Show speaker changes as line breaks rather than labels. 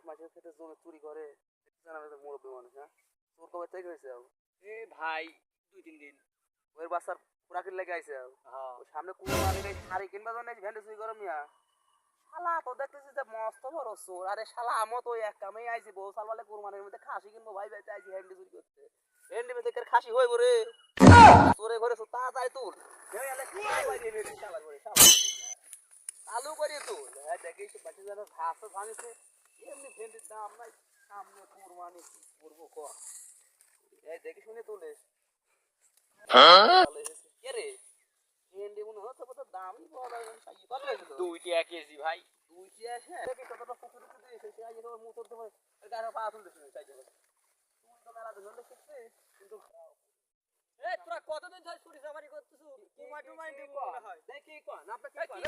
মাছের খেতে জমি চুরি করে মুরব্বী মানুষ হ্যাঁ তোর কবে থেকে হয়েছে
এ ভাই 2-3 দিন।
ওর বাচ্চার খোরাকির লেগে আইছে
হ্যাঁ
ওই সামনে কুরবানি এই শাড়ি কিনবা জন্য ভ্যান্ডে চুরি করো মিয়া শালা তো দেখতেছি যে মস্ত বড় চোর আরে শালা আমও তো এক কামেই আইছি বউ সালবালে কুরবানির মধ্যে খাসি কিনবো ভাই ভাইতে আইছি হ্যান্ডি চুরি করতে হ্যান্ডি মধ্যে খাসি হইব রে চোরে ঘরে তাড়াতাড়ি তুল চালু করি তুল দেখিস বাকি যারা ঘাস ভাঙছে এমনি ভেন্ডির দাম নাই সামনে কুরবানি কি করবো ক এই দেখি শুনে তুলে কে রে ভেন্ডি মনে হচ্ছে কত দামই পাওয়া যাবে না কত হয়েছিল
2 টাকা কেজি ভাই।
দুই কি আছে দেখি কতটা পুকুর দিয়েছে সে আগে তোমার মুখ তোমার গাড়ি পা তুলতেছিল তাই জন্য তুই তো মেলা ধরলে শিখছে কিন্তু
এ তোরা কতদিন ধরে চুরি চামারি করতেছিস? কুমার টুমার দিব মনে হয়।
দেখি কোন আপনি কি কোন